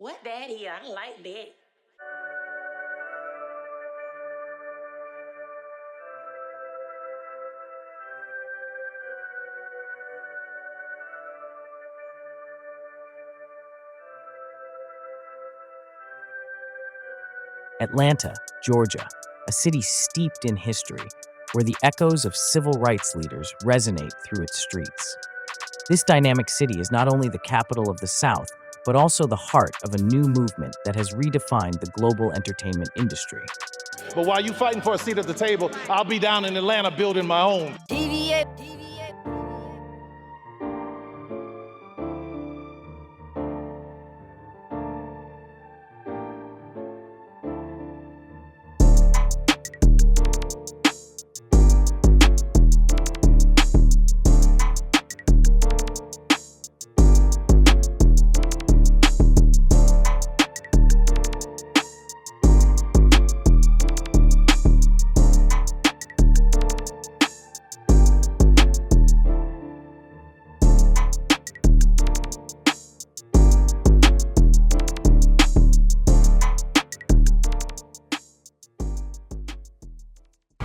What that here? I like that. Atlanta, Georgia, a city steeped in history, where the echoes of civil rights leaders resonate through its streets. This dynamic city is not only the capital of the South, but also the heart of a new movement that has redefined the global entertainment industry. But while you fighting for a seat at the table, I'll be down in Atlanta building my own.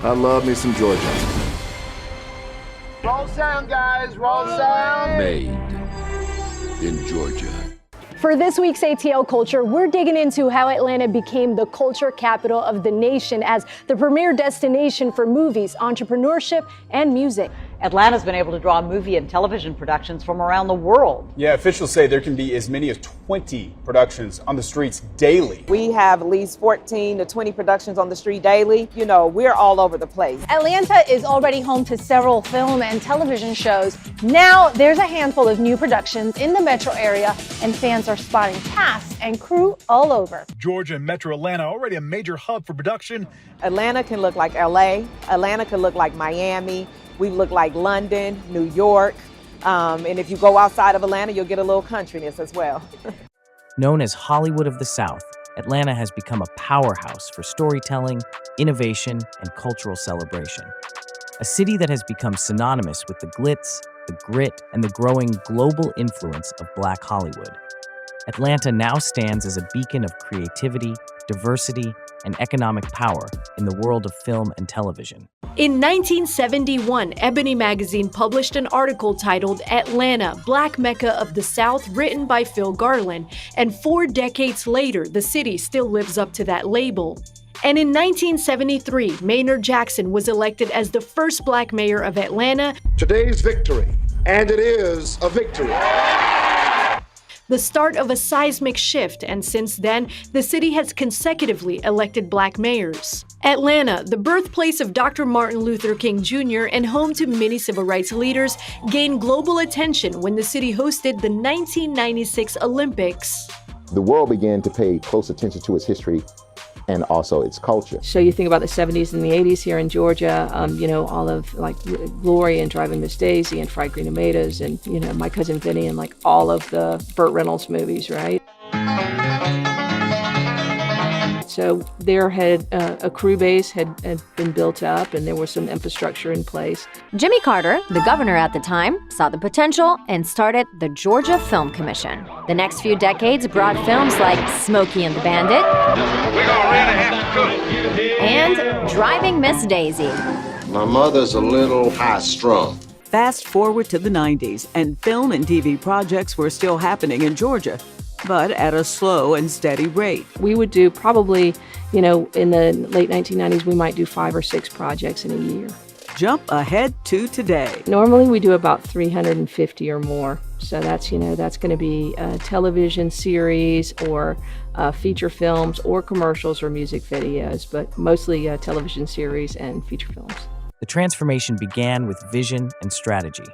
I love me some Georgia. Roll sound, guys, roll sound. Made in Georgia. For this week's ATL Culture, we're digging into how Atlanta became the culture capital of the nation as the premier destination for movies, entrepreneurship, and music. Atlanta's been able to draw movie and television productions from around the world. Yeah, officials say there can be as many as 20 productions on the streets daily. We have at least 14 to 20 productions on the street daily. You know, we're all over the place. Atlanta is already home to several film and television shows. Now there's a handful of new productions in the metro area, and fans are spotting cast and crew all over. Georgia and Metro Atlanta already a major hub for production. Atlanta can look like LA. Atlanta can look like Miami. We look like London, New York. And if you go outside of Atlanta, you'll get a little countryness as well. Known as Hollywood of the South, Atlanta has become a powerhouse for storytelling, innovation, and cultural celebration. A city that has become synonymous with the glitz, the grit, and the growing global influence of Black Hollywood. Atlanta now stands as a beacon of creativity, diversity, and economic power in the world of film and television. In 1971, Ebony magazine published an article titled Atlanta, Black Mecca of the South, written by Phil Garland, and 4 decades later, the city still lives up to that label. And in 1973, Maynard Jackson was elected as the first Black mayor of Atlanta. Today's victory, and it is a victory. The start of a seismic shift, and since then, the city has consecutively elected Black mayors. Atlanta, the birthplace of Dr. Martin Luther King Jr. and home to many civil rights leaders, gained global attention when the city hosted the 1996 Olympics. The world began to pay close attention to its history and also its culture. So you think about the 70s and the 80s here in Georgia, all of like Glory and Driving Miss Daisy and Fried Green Tomatoes and, My Cousin Vinny and like all of the Burt Reynolds movies, right? So there had a crew base had been built up and there was some infrastructure in place. Jimmy Carter, the governor at the time, saw the potential and started the Georgia Film Commission. The next few decades brought films like Smokey and the Bandit and Driving Miss Daisy. My mother's a little high-strung. Fast forward to the 90s, and film and TV projects were still happening in Georgia, but at a slow and steady rate. We would do probably, in the late 1990s, we might do 5 or 6 projects in a year. Jump ahead to today. Normally we do about 350 or more. So that's going to be a television series or feature films or commercials or music videos, but mostly television series and feature films. The transformation began with vision and strategy.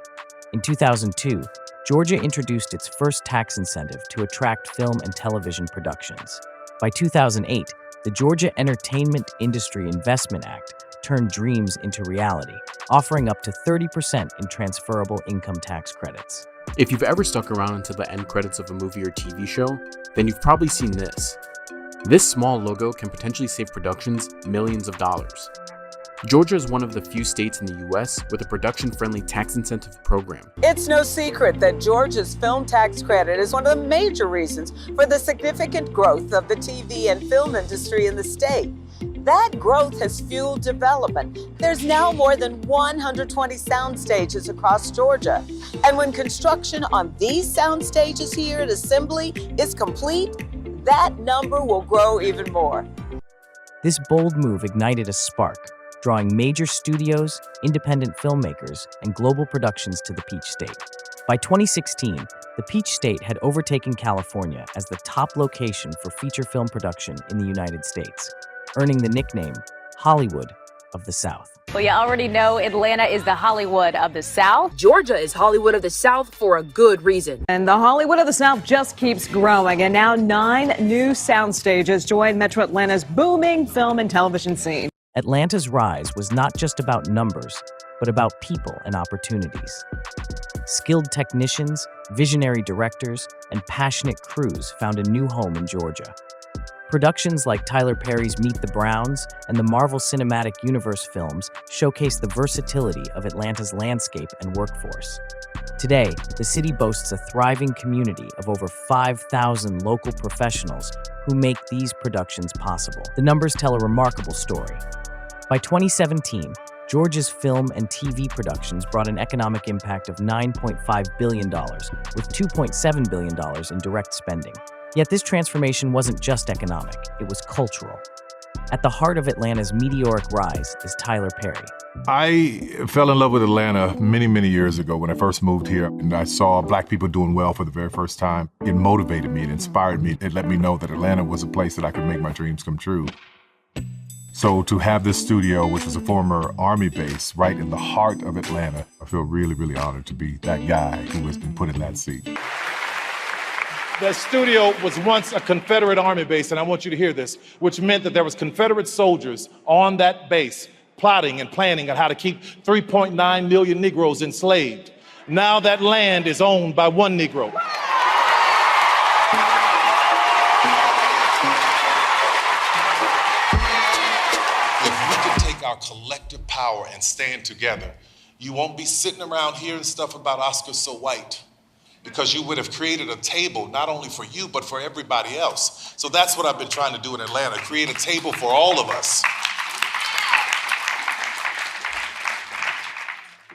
In 2002, Georgia introduced its first tax incentive to attract film and television productions. By 2008, the Georgia Entertainment Industry Investment Act turned dreams into reality, offering up to 30% in transferable income tax credits. If you've ever stuck around until the end credits of a movie or TV show, then you've probably seen this. This small logo can potentially save productions millions of dollars. Georgia is one of the few states in the US with a production-friendly tax incentive program. It's no secret that Georgia's film tax credit is one of the major reasons for the significant growth of the TV and film industry in the state. That growth has fueled development. There's now more than 120 sound stages across Georgia. And when construction on these sound stages here at Assembly is complete, that number will grow even more. This bold move ignited a spark, drawing major studios, independent filmmakers, and global productions to the Peach State. By 2016, the Peach State had overtaken California as the top location for feature film production in the United States, earning the nickname Hollywood of the South. Well, you already know Atlanta is the Hollywood of the South. Georgia is Hollywood of the South for a good reason. And the Hollywood of the South just keeps growing. And now 9 new sound stages join Metro Atlanta's booming film and television scene. Atlanta's rise was not just about numbers, but about people and opportunities. Skilled technicians, visionary directors, and passionate crews found a new home in Georgia. Productions like Tyler Perry's Meet the Browns and the Marvel Cinematic Universe films showcase the versatility of Atlanta's landscape and workforce. Today, the city boasts a thriving community of over 5,000 local professionals who make these productions possible. The numbers tell a remarkable story. By 2017, Georgia's film and TV productions brought an economic impact of $9.5 billion, with $2.7 billion in direct spending. Yet this transformation wasn't just economic, it was cultural. At the heart of Atlanta's meteoric rise is Tyler Perry. I fell in love with Atlanta many, many years ago when I first moved here, and I saw Black people doing well for the very first time. It motivated me, it inspired me, it let me know that Atlanta was a place that I could make my dreams come true. So to have this studio, which was a former Army base right in the heart of Atlanta, I feel really, really honored to be that guy who has been put in that seat. The studio was once a Confederate Army base, and I want you to hear this, which meant that there was Confederate soldiers on that base plotting and planning on how to keep 3.9 million Negroes enslaved. Now that land is owned by one Negro. Our collective power and stand together, you won't be sitting around hearing stuff about Oscar so white, because you would have created a table not only for you but for everybody else. So that's what I've been trying to do in Atlanta, create a table for all of us.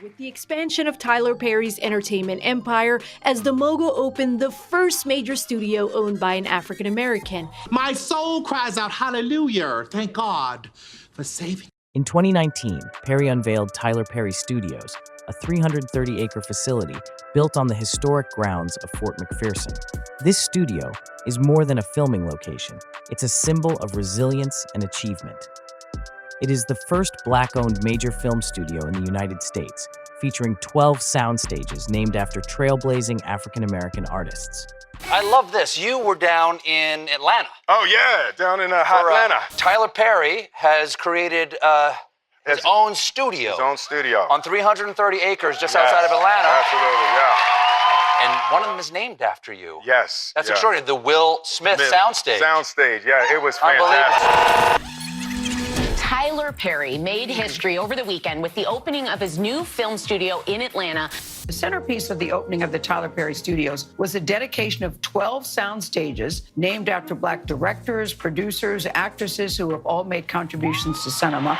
With the expansion of Tyler Perry's entertainment empire, as the mogul opened the first major studio owned by an African American. My soul cries out hallelujah, thank God for saving. In 2019, Perry unveiled Tyler Perry Studios, a 330-acre facility built on the historic grounds of Fort McPherson. This studio is more than a filming location. It's a symbol of resilience and achievement. It is the first Black-owned major film studio in the United States, featuring 12 sound stages named after trailblazing African-American artists. I love this. You were down in Atlanta. Oh, yeah, down in hot Atlanta. Tyler Perry has created his own studio. His own studio. On 330 acres just outside of Atlanta. Absolutely, yeah. And one of them is named after you. Yes. That's extraordinary. The Will Smith soundstage. Soundstage, yeah, it was fantastic. Tyler Perry made history over the weekend with the opening of his new film studio in Atlanta. The centerpiece of the opening of the Tyler Perry Studios was the dedication of 12 sound stages named after Black directors, producers, actresses who have all made contributions to cinema.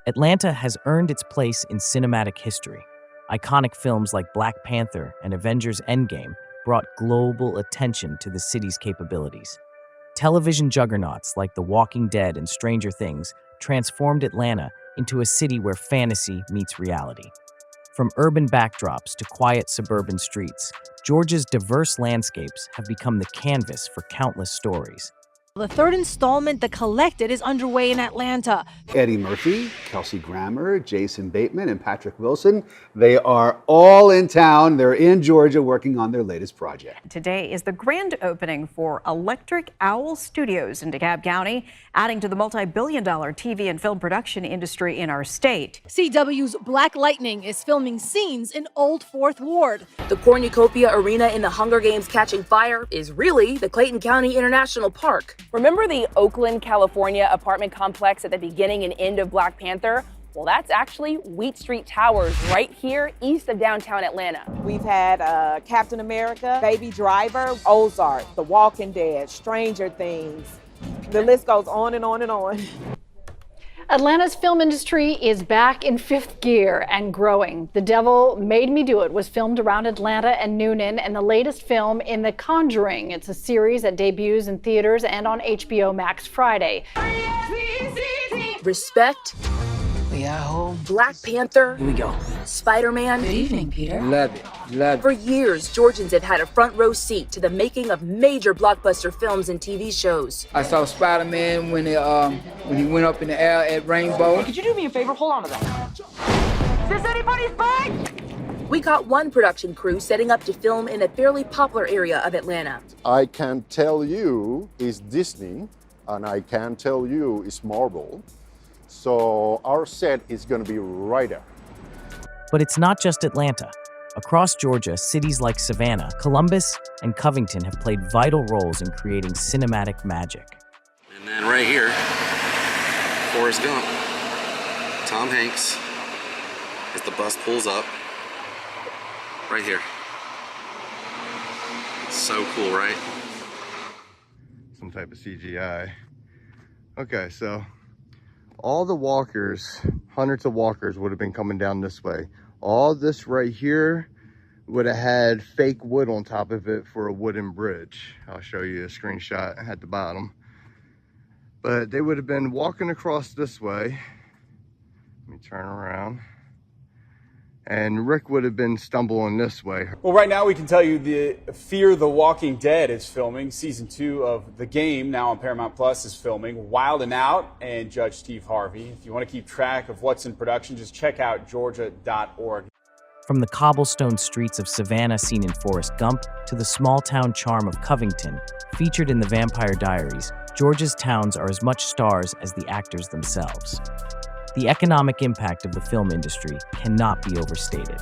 Atlanta has earned its place in cinematic history. Iconic films like Black Panther and Avengers Endgame brought global attention to the city's capabilities. Television juggernauts like The Walking Dead and Stranger Things transformed Atlanta into a city where fantasy meets reality. From urban backdrops to quiet suburban streets, Georgia's diverse landscapes have become the canvas for countless stories. The third installment, The Collected, is underway in Atlanta. Eddie Murphy, Kelsey Grammer, Jason Bateman, and Patrick Wilson, they are all in town. They're in Georgia working on their latest project. Today is the grand opening for Electric Owl Studios in DeKalb County, adding to the multi-billion-dollar TV and film production industry in our state. CW's Black Lightning is filming scenes in Old Fourth Ward. The Cornucopia Arena in the Hunger Games Catching Fire is really the Clayton County International Park. Remember the Oakland, California apartment complex at the beginning and end of Black Panther? Well, that's actually Wheat Street Towers right here east of downtown Atlanta. We've had Captain America, Baby Driver, Ozark, The Walking Dead, Stranger Things. The list goes on and on and on. Atlanta's film industry is back in fifth gear and growing. The Devil Made Me Do It was filmed around Atlanta and Noonan, and the latest film in The Conjuring. It's a series that debuts in theaters and on HBO Max Friday. Respect. We are home. Black Panther. Here we go. Spider-Man. Good evening, Peter. Love it. Love it. For years, Georgians have had a front row seat to the making of major blockbuster films and TV shows. I saw Spider-Man when he went up in the air at Rainbow. Could you do me a favor? Hold on to that. Is this anybody's bike? We caught one production crew setting up to film in a fairly popular area of Atlanta. I can tell you it's Disney, and I can tell you it's Marvel. So our set is going to be right there. But it's not just Atlanta. Across Georgia, cities like Savannah, Columbus, and Covington have played vital roles in creating cinematic magic. And then right here, Forrest Gump, Tom Hanks, as the bus pulls up, right here. So cool, right? Some type of CGI. Okay, so all the walkers, hundreds of walkers would have been coming down this way. All this right here would have had fake wood on top of it for a wooden bridge. I'll show you a screenshot at the bottom. But they would have been walking across this way. Let me turn around. And Rick would have been stumbling this way. Well, right now we can tell you the Fear the Walking Dead is filming. Season 2 of The Game, now on Paramount Plus, is filming. Wild 'N Out and Judge Steve Harvey. If you want to keep track of what's in production, just check out georgia.org. From the cobblestone streets of Savannah seen in Forrest Gump to the small-town charm of Covington, featured in The Vampire Diaries, Georgia's towns are as much stars as the actors themselves. The economic impact of the film industry cannot be overstated.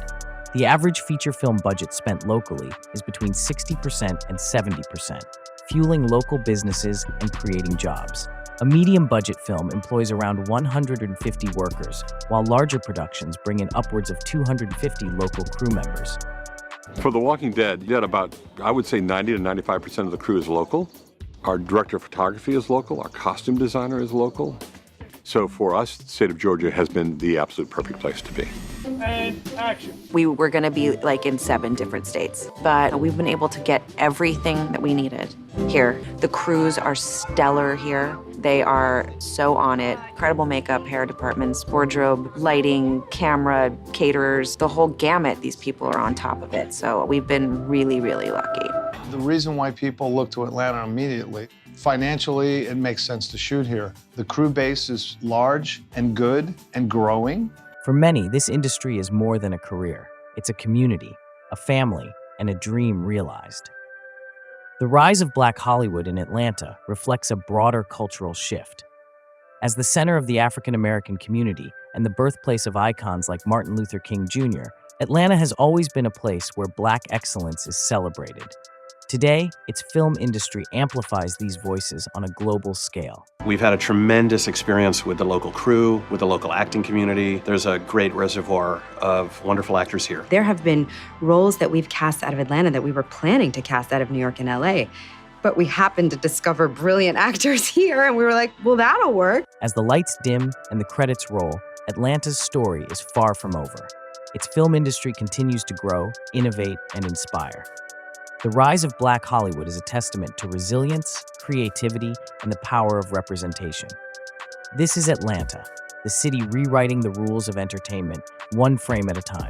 The average feature film budget spent locally is between 60% and 70%, fueling local businesses and creating jobs. A medium budget film employs around 150 workers, while larger productions bring in upwards of 250 local crew members. For The Walking Dead, you had about, I would say 90 to 95% of the crew is local. Our director of photography is local, our costume designer is local. So for us, the state of Georgia has been the absolute perfect place to be. And action. We were going to be like in 7 different states, but we've been able to get everything that we needed here. The crews are stellar here. They are so on it. Incredible makeup, hair departments, wardrobe, lighting, camera, caterers, the whole gamut. These people are on top of it. So we've been really, really lucky. The reason why people look to Atlanta immediately, financially, it makes sense to shoot here. The crew base is large and good and growing. For many, this industry is more than a career. It's a community, a family, and a dream realized. The rise of Black Hollywood in Atlanta reflects a broader cultural shift. As the center of the African-American community and the birthplace of icons like Martin Luther King Jr., Atlanta has always been a place where Black excellence is celebrated. Today, its film industry amplifies these voices on a global scale. We've had a tremendous experience with the local crew, with the local acting community. There's a great reservoir of wonderful actors here. There have been roles that we've cast out of Atlanta that we were planning to cast out of New York and LA. But we happened to discover brilliant actors here, and we were like, well, that'll work. As the lights dim and the credits roll, Atlanta's story is far from over. Its film industry continues to grow, innovate, and inspire. The rise of Black Hollywood is a testament to resilience, creativity, and the power of representation. This is Atlanta, the city rewriting the rules of entertainment, one frame at a time.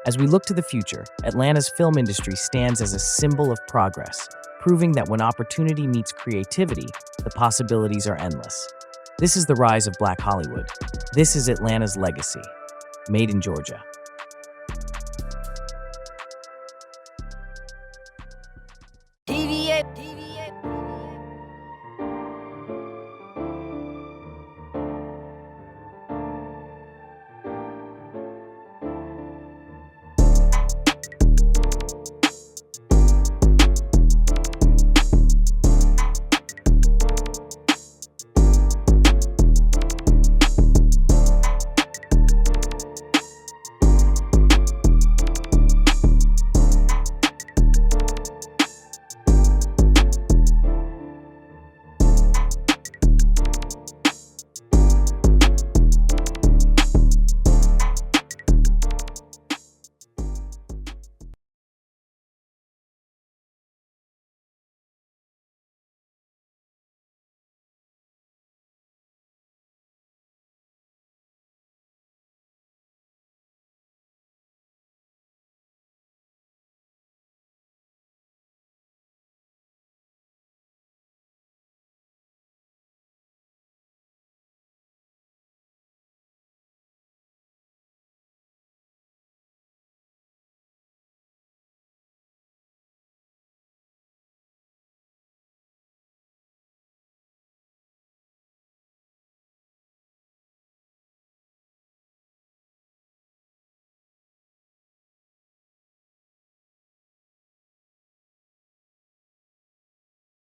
As we look to the future, Atlanta's film industry stands as a symbol of progress, proving that when opportunity meets creativity, the possibilities are endless. This is the rise of Black Hollywood. This is Atlanta's legacy. Made in Georgia.